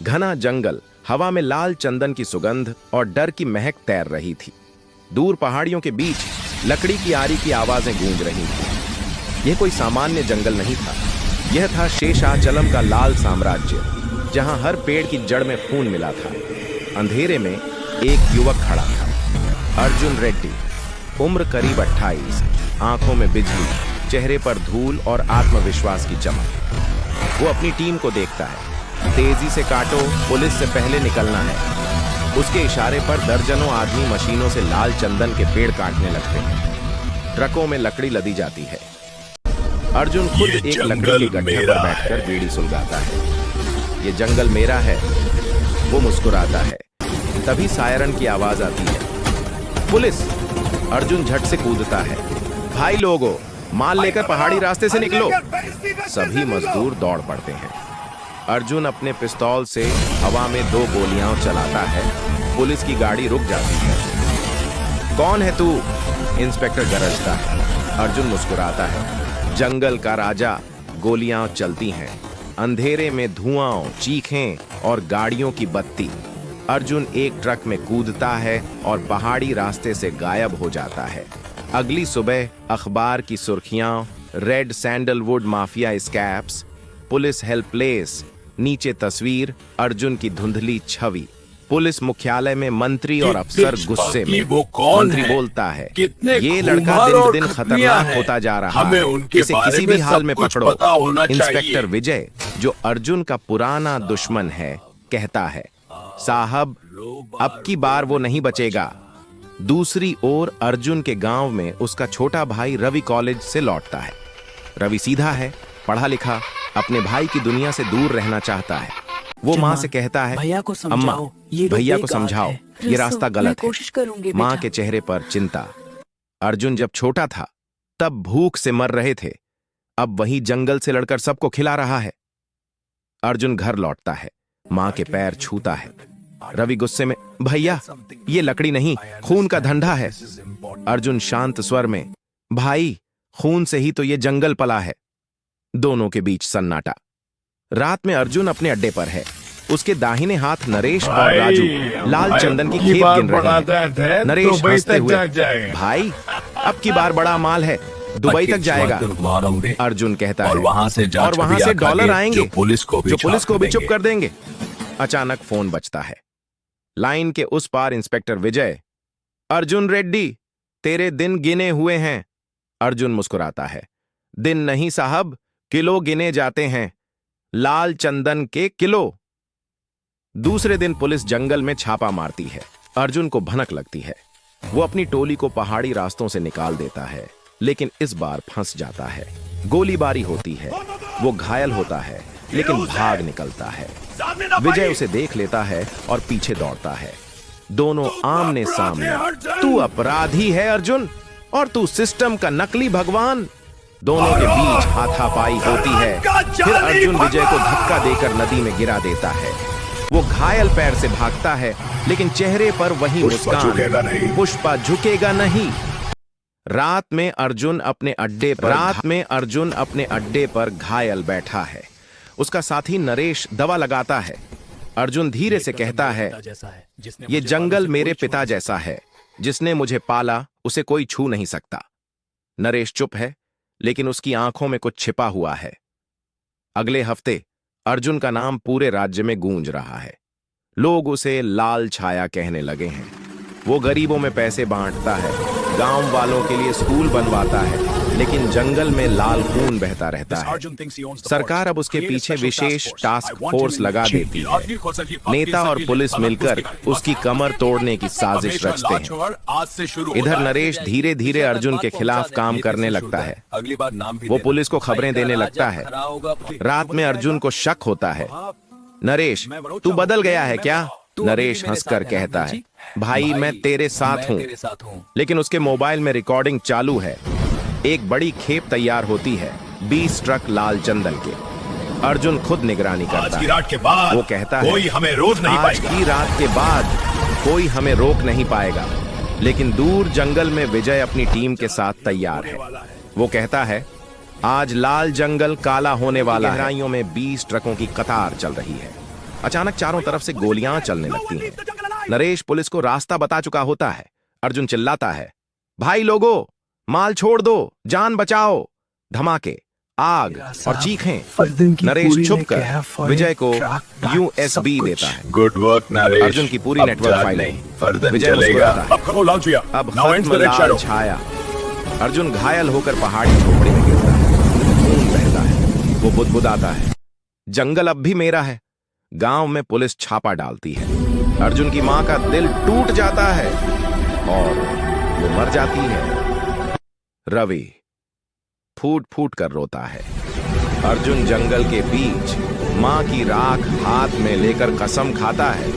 घना जंगल, हवा में लाल चंदन की सुगंध और डर की महक तैर रही थी। दूर पहाड़ियों के बीच लकड़ी की आरी की आवाजें गूंज रही थी। यह कोई सामान्य जंगल नहीं था, यह था शेषाचलम का लाल साम्राज्य, जहां हर पेड़ की जड़ में खून मिला था। अंधेरे में एक युवक खड़ा था, अर्जुन रेड्डी। उम्र करीब 28, आंखों में बिजली, चेहरे पर धूल और आत्मविश्वास की चमक। वो अपनी टीम को देखता है। तेजी से काटो, पुलिस से पहले निकलना है। उसके इशारे पर दर्जनों आदमी मशीनों से लाल चंदन के पेड़ काटने लगते हैं। ट्रकों में लकड़ी लदी जाती है। अर्जुन खुद एक लकड़ी के गड्ढे पर बैठकर बीड़ी सुलगाता है। ये जंगल मेरा है। वो मुस्कुराता है। तभी सायरन की आवाज आती है। पुलिस! अर्जुन झट से कूदता है। भाई लोगों, माल लेकर पहाड़ी रास्ते से निकलो। सभी मजदूर दौड़ पड़ते हैं। अर्जुन अपने पिस्तौल से हवा में 2 गोलियां चलाता है। पुलिस की गाड़ी रुक जाती है। कौन है तू? इंस्पेक्टर गरजता है। अर्जुन मुस्कुराता है। जंगल का राजा। गोलियां चलती हैं। अंधेरे में धुआं, चीखें और गाड़ियों की बत्ती। अर्जुन एक ट्रक में कूदता है और पहाड़ी रास्ते से गायब हो जाता है। अगली सुबह अखबार की सुर्खियां, red sandalwood mafia escapes, police helpless, नीचे तस्वीर अर्जुन की धुंधली छवि। पुलिस मुख्यालय में मंत्री और अफसर गुस्से में। मंत्री बोलता है, ये लड़का दिन दिन खतरनाक होता जा रहा है, इसे किसी भी हाल में पकड़ो। इंस्पेक्टर विजय, जो अर्जुन का पुराना दुश्मन है, कहता है, साहब अब की बार वो नहीं बचेगा। दूसरी ओर अर्जुन के गांव में उसका छोटा भाई रवि कॉलेज से लौटता है। रवि सीधा है, पढ़ा लिखा, अपने भाई की दुनिया से दूर रहना चाहता है। वो माँ से कहता है, अम्मा भैया को समझाओ, ये रास्ता गलत है। माँ के चेहरे पर चिंता। अर्जुन जब छोटा था तब भूख से मर रहे थे, अब वही जंगल से लड़कर सबको खिला रहा है। अर्जुन घर लौटता है, माँ के पैर छूता है। रवि गुस्से में, भैया ये लकड़ी नहीं, खून का धंधा है। अर्जुन शांत स्वर में, भाई खून से ही तो ये जंगल पला है। दोनों के बीच सन्नाटा। रात में अर्जुन अपने अड्डे पर है। उसके दाहिने हाथ नरेश और राजू लाल चंदन की खेप गिन रहे हैं। नरेश हंसते हुए, भाई अब की बार बड़ा माल है, दुबई तक जाएगा। अर्जुन कहता है, और वहां से डॉलर आएंगे जो पुलिस को भी चुप कर देंगे। अचानक फोन बजता है। लाइन के उस पार इंस्पेक्टर विजय, अर्जुन रेड्डी, तेरे दिन गिने हुए हैं। अर्जुन मुस्कुराता है, दिन नहीं साहब, किलो गिने जाते हैं, लाल चंदन के किलो। दूसरे दिन पुलिस जंगल में छापा मारती है। अर्जुन को भनक लगती है। वो अपनी टोली को पहाड़ी रास्तों से निकाल देता है, लेकिन इस बार फंस जाता है। गोलीबारी होती है। वो घायल होता है, लेकिन भाग निकलता है। विजय उसे देख लेता है और पीछे दौड़ता है। दोनों आमने सामने। तू अपराधी है अर्जुन, और तू सिस्टम का नकली भगवान। दोनों के बीच हाथापाई होती है। फिर अर्जुन विजय को धक्का देकर नदी में गिरा देता है। वो घायल पैर से भागता है, लेकिन चेहरे पर वही मुस्कान। पुष्पा झुकेगा नहीं। रात में अर्जुन अपने अड्डे पर घायल बैठा है। उसका साथी नरेश दवा लगाता है। अर्जुन धीरे से कहता है, ये जंगल मेरे पिता जैसा है, जिसने मुझे पाला उसे कोई छू नहीं सकता। नरेश चुप है, लेकिन उसकी आंखों में कुछ छिपा हुआ है। अगले हफ्ते अर्जुन का नाम पूरे राज्य में गूंज रहा है। लोग उसे लाल छाया कहने लगे हैं। वो गरीबों में पैसे बांटता है, गांव वालों के लिए स्कूल बनवाता है, लेकिन जंगल में लाल खून बहता रहता है। सरकार अब उसके पीछे विशेष टास्क फोर्स लगा देती है। नेता और पुलिस मिलकर उसकी कमर तोड़ने की साजिश रचते हैं। इधर नरेश धीरे धीरे अर्जुन के खिलाफ काम करने लगता है। वो पुलिस को खबरें देने लगता है। रात में अर्जुन को शक होता है। नरेश, तू बदल गया है क्या? नरेश हंसकर कहता है, भाई मैं तेरे साथ हूं। लेकिन उसके मोबाइल में रिकॉर्डिंग चालू है। एक बड़ी खेप तैयार होती है, 20 ट्रक लाल चंदन के। अर्जुन खुद निगरानी करता है। वो कहता है, आज की रात के बाद कोई हमें रोक नहीं पाएगा। लेकिन दूर जंगल में विजय अपनी टीम के साथ तैयार है। वो कहता है, आज लाल जंगल काला होने वाला है। गहराइयों में 20 ट्रकों की कतार चल रही है। अचानक चारों तरफ से गोलियां चलने लगती हैं। नरेश पुलिस को रास्ता बता चुका होता है। अर्जुन चिल्लाता है, भाई लोगों, माल छोड़ दो, जान बचाओ। धमाके, आग और चीखें। नरेश छुपकर विजय को यूएसबी देता है। Good work Naresh. अर्जुन की पूरी नेटवर्क फाइलें। विजय मुस्कुराता है। अब खत्म लाल छाया। अर्जुन घायल होकर पहाड़ी झोपड़ी में गिरता है। खून बहता है। वो बुदबुदाता है, जंगल अब भी मेरा है। गांव में पुलिस छापा डालती है। अर्जुन की मां का दिल टूट जाता है और वो मर जाती है। रवि फूट फूट कर रोता है। अर्जुन जंगल के बीच मां की राख हाथ में लेकर कसम खाता है